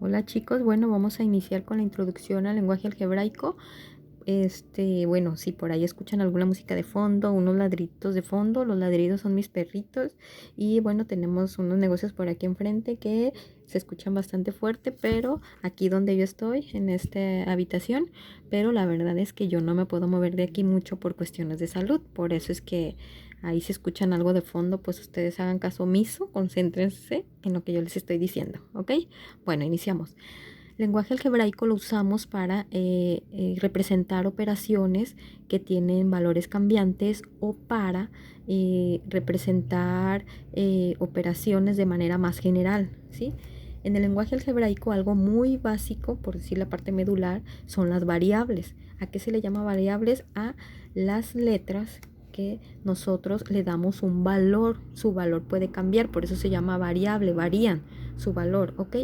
Hola chicos, bueno, vamos a iniciar con la introducción al lenguaje algebraico. Bueno, si por ahí escuchan alguna música de fondo, unos ladridos de fondo, los ladridos son mis perritos y bueno, tenemos unos negocios por aquí enfrente que se escuchan bastante fuerte, pero aquí donde yo estoy, en esta habitación, pero la verdad es que yo no me puedo mover de aquí mucho por cuestiones de salud, por eso es que ahí si escuchan algo de fondo, pues ustedes hagan caso omiso, concéntrense en lo que yo les estoy diciendo, ¿ok? Bueno, iniciamos. Lenguaje algebraico lo usamos para representar operaciones que tienen valores cambiantes o para representar operaciones de manera más general, ¿sí? En el lenguaje algebraico algo muy básico, por decir la parte medular, son las variables. ¿A qué se le llama variables? A las letras que nosotros le damos un valor. Su valor puede cambiar, por eso se llama variable, varían su valor, ¿ok?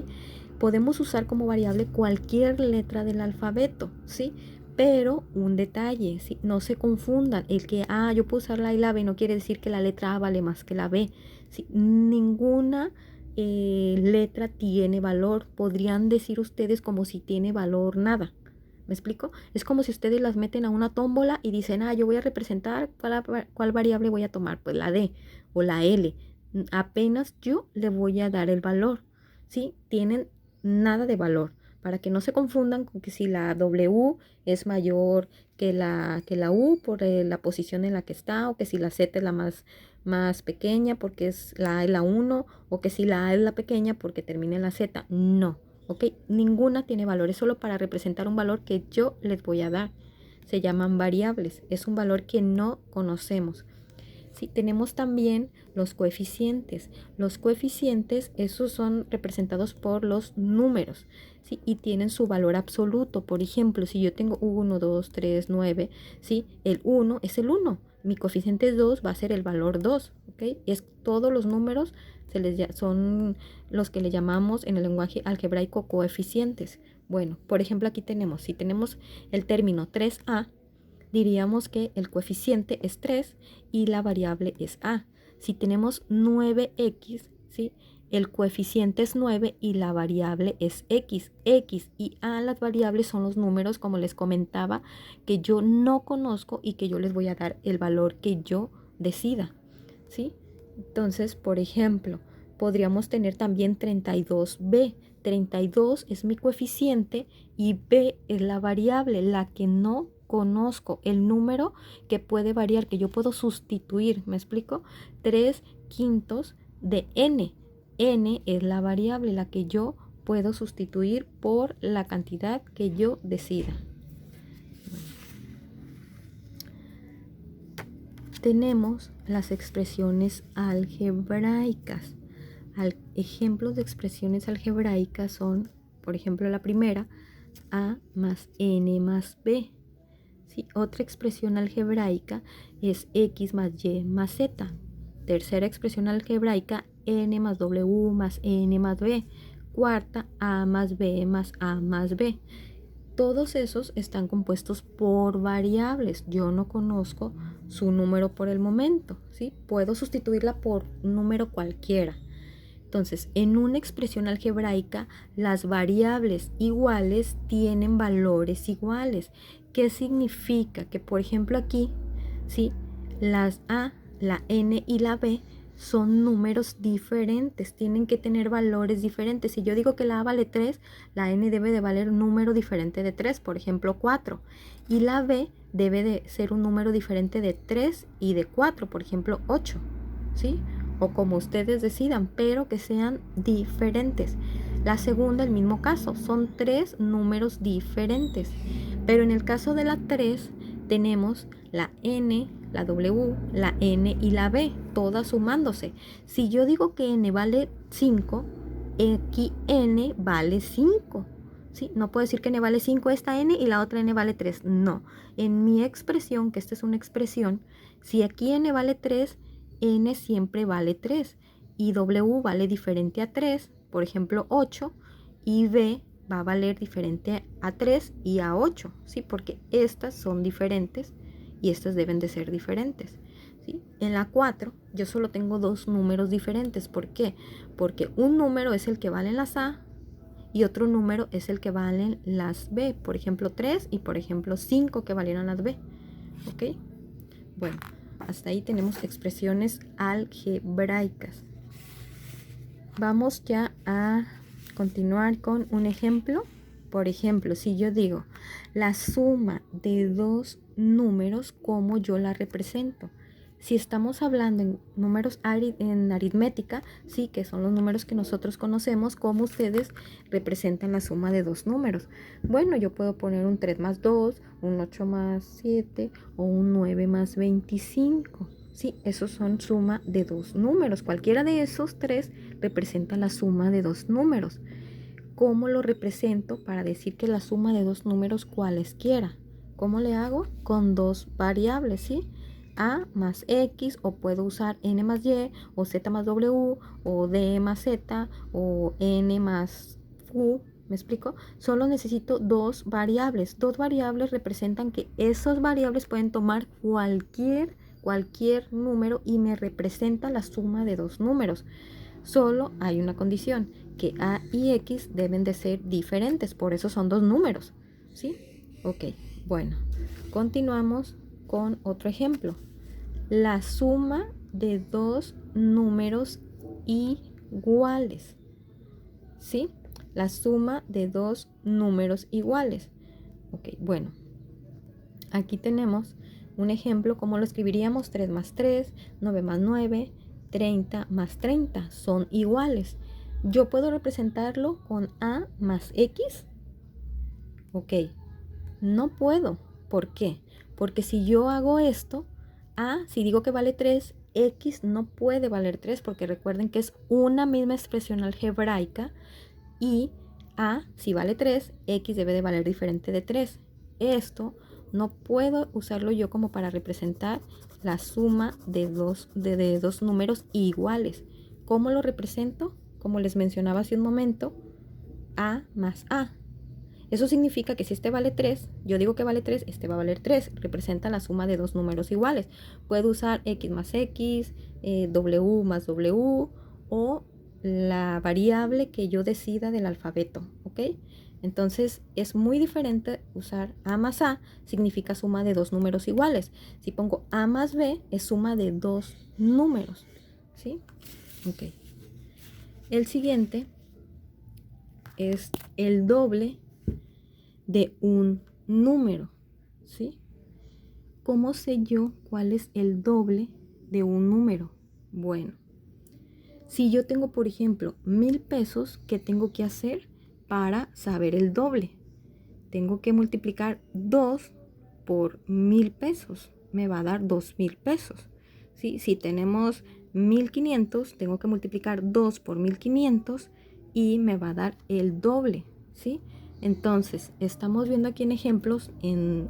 Podemos usar como variable cualquier letra del alfabeto, ¿sí? Pero un detalle, ¿sí? No se confundan. El que, yo puedo usar la A y la B no quiere decir que la letra A vale más que la B, ¿sí? Ninguna letra tiene valor. Podrían decir ustedes como si tiene valor nada. ¿Me explico? Es como si ustedes las meten a una tómbola y dicen, yo voy a representar cuál variable voy a tomar, pues la D o la L. Apenas yo le voy a dar el valor, ¿sí? Tienen nada de valor, para que no se confundan con que si la W es mayor que la U por la posición en la que está, o que si la Z es la más pequeña porque es la A es la 1, o que si la A es la pequeña porque termina en la Z. No, ¿ok? Ninguna tiene valor, es solo para representar un valor que yo les voy a dar. Se llaman variables, es un valor que no conocemos. Sí, tenemos también los coeficientes. Los coeficientes, esos son representados por los números, ¿sí? Y tienen su valor absoluto. Por ejemplo, si yo tengo 1, 2, 3, 9, ¿sí? El 1 es el 1. Mi coeficiente 2 va a ser el valor 2, ¿ok? Todos los números son los que le llamamos en el lenguaje algebraico coeficientes. Bueno, por ejemplo, aquí si tenemos el término 3a, diríamos que el coeficiente es 3 y la variable es a. Si tenemos 9x, ¿sí? El coeficiente es 9 y la variable es x. X y a, las variables son los números, como les comentaba, que yo no conozco y que yo les voy a dar el valor que yo decida, ¿sí? Entonces, por ejemplo, podríamos tener también 32b. 32 es mi coeficiente y b es la variable, la que no conozco, el número que puede variar, que yo puedo sustituir. ¿Me explico? 3/5 de n. N es la variable, la que yo puedo sustituir por la cantidad que yo decida. Tenemos las expresiones algebraicas. Ejemplos de expresiones algebraicas son, por ejemplo, la primera, a más n más b. ¿Sí? Otra expresión algebraica es x más y más z. Tercera expresión algebraica, n más w más n más b. Cuarta, a más b más a más b. Todos esos están compuestos por variables. Yo no conozco su número por el momento, ¿sí? Puedo sustituirla por un número cualquiera. Entonces, en una expresión algebraica, las variables iguales tienen valores iguales. ¿Qué significa? Que, por ejemplo, aquí, ¿sí? Las A, la N y la B son números diferentes, tienen que tener valores diferentes. Si yo digo que la A vale 3, la N debe de valer un número diferente de 3, por ejemplo 4. Y la B debe de ser un número diferente de 3 y de 4, por ejemplo 8, ¿sí? O como ustedes decidan, pero que sean diferentes. La segunda, el mismo caso, son 3 números diferentes. Pero en el caso de la 3, tenemos la N, la W, la N y la B, todas sumándose. Si yo digo que N vale 5, aquí N vale 5. ¿Sí? No puedo decir que N vale 5 esta N y la otra N vale 3. No. En mi expresión, que esta es una expresión, si aquí N vale 3, N siempre vale 3 y W vale diferente a 3, por ejemplo 8, y B va a valer diferente a 3 y a 8, ¿sí? Porque estas son diferentes y estas deben de ser diferentes, ¿sí? En la 4 yo solo tengo dos números diferentes. ¿Por qué? Porque un número es el que vale en las A y otro número es el que valen las B, por ejemplo 3 y por ejemplo 5 que valieran las B, ¿ok? Bueno, hasta ahí tenemos expresiones algebraicas. Vamos ya a continuar con un ejemplo. Por ejemplo, si yo digo la suma de dos números, ¿cómo yo la represento? Si estamos hablando en números en aritmética, sí, que son los números que nosotros conocemos, ¿cómo ustedes representan la suma de dos números? Bueno, yo puedo poner un 3 más 2, un 8 más 7 o un 9 más 25. Sí, esos son suma de dos números. Cualquiera de esos tres representa la suma de dos números. ¿Cómo lo represento para decir que la suma de dos números cualesquiera? ¿Cómo le hago? Con dos variables, ¿sí? A más X, o puedo usar N más Y, o Z más W, o D más Z, o N más U. ¿Me explico? Solo necesito dos variables. Dos variables representan que esas variables pueden tomar cualquier número y me representa la suma de dos números. Solo hay una condición, que A y X deben de ser diferentes, por eso son dos números, ¿sí? Ok, bueno, continuamos con otro ejemplo. La suma de dos números iguales, ¿sí? La suma de dos números iguales. Ok, bueno, aquí tenemos un ejemplo, ¿cómo lo escribiríamos? 3 más 3, 9 más 9, 30 más 30, son iguales. Yo puedo representarlo con A más X. Ok, no puedo. ¿Por qué? Porque si yo hago esto, A, si digo que vale 3, X no puede valer 3, porque recuerden que es una misma expresión algebraica, y A, si vale 3, X debe de valer diferente de 3. Esto no puedo usarlo yo como para representar la suma de dos números iguales. ¿Cómo lo represento? Como les mencionaba hace un momento, A más A. Eso significa que si este vale 3, yo digo que vale 3, este va a valer 3. Representa la suma de dos números iguales. Puedo usar X más X, W más W, o la variable que yo decida del alfabeto, ¿ok? Entonces es muy diferente usar A más A, significa suma de dos números iguales. Si pongo A más B, es suma de dos números, ¿sí? Ok. El siguiente es el doble de un número, ¿sí? ¿Cómo sé yo cuál es el doble de un número? Bueno, si yo tengo, por ejemplo, 1,000 pesos, ¿qué tengo que hacer para saber el doble? Tengo que multiplicar 2 por 1,000 pesos. Me va a dar 2,000 pesos. ¿Sí? Si tenemos 1,500, tengo que multiplicar 2 por 1,500 y me va a dar el doble, ¿sí? Entonces, estamos viendo aquí en ejemplos, en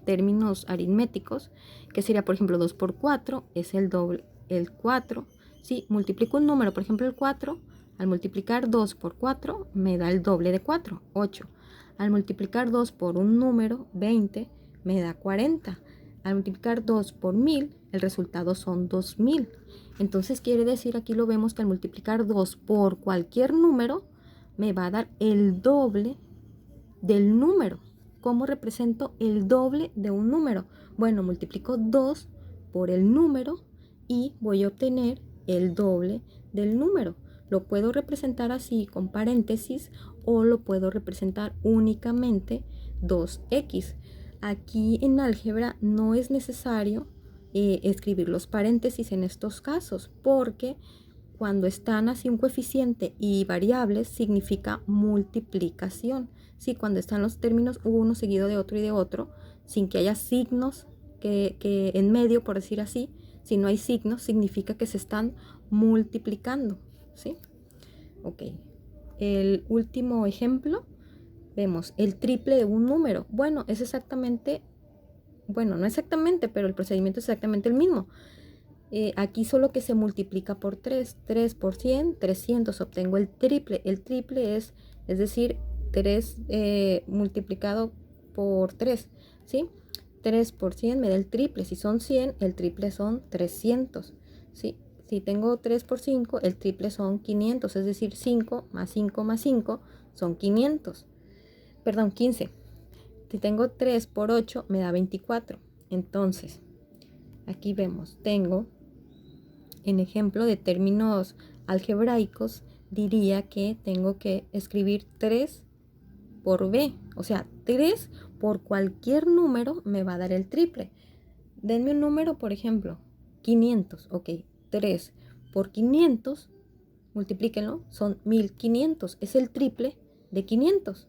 términos aritméticos, que sería, por ejemplo, 2 por 4 es el doble, el 4. Si multiplico un número, por ejemplo el 4, al multiplicar 2 por 4 me da el doble de 4, 8. Al multiplicar 2 por un número, 20, me da 40. Al multiplicar 2 por 1,000, el resultado son 2,000. Entonces quiere decir, aquí lo vemos, que al multiplicar 2 por cualquier número, me va a dar el doble del número. ¿Cómo represento el doble de un número? Bueno, multiplico 2 por el número y voy a obtener el doble del número. Lo puedo representar así con paréntesis, o lo puedo representar únicamente 2x. Aquí en álgebra no es necesario escribir los paréntesis en estos casos, porque cuando están así un coeficiente y variables significa multiplicación. Sí, cuando están los términos uno seguido de otro, sin que haya signos que en medio, por decir así, si no hay signos, significa que se están multiplicando, ¿sí? Ok. El último ejemplo, vemos el triple de un número. Bueno, es exactamente, bueno, no exactamente, pero el procedimiento es exactamente el mismo. Aquí solo que se multiplica por 3. 3 por 100, 300. Obtengo el triple. El triple es decir, 3 multiplicado por 3, ¿sí? 3 por 100 me da el triple. Si son 100, el triple son 300, ¿sí? Si tengo 3 por 5, el triple son 500, es decir, 5 más 5 más 5 son 500. Perdón, 15. Si tengo 3 por 8, me da 24. Entonces, aquí vemos, tengo, en ejemplo de términos algebraicos, diría que tengo que escribir 3 por b. O sea, 3 por cualquier número me va a dar el triple. Denme un número, por ejemplo, 500. Ok, 3 por 500, multiplíquenlo, son 1500. Es el triple de 500.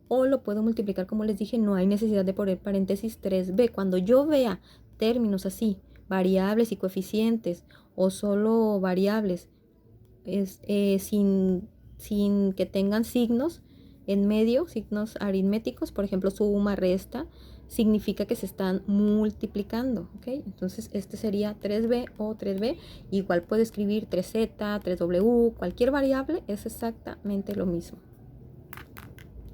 O lo puedo multiplicar, como les dije, no hay necesidad de poner paréntesis 3b. Cuando yo vea términos así, variables y coeficientes, o solo variables, sin que tengan signos en medio, signos aritméticos, por ejemplo, suma, resta, significa que se están multiplicando, ¿ok? Entonces, este sería 3b o 3b. Igual puedo escribir 3z, 3w, cualquier variable es exactamente lo mismo.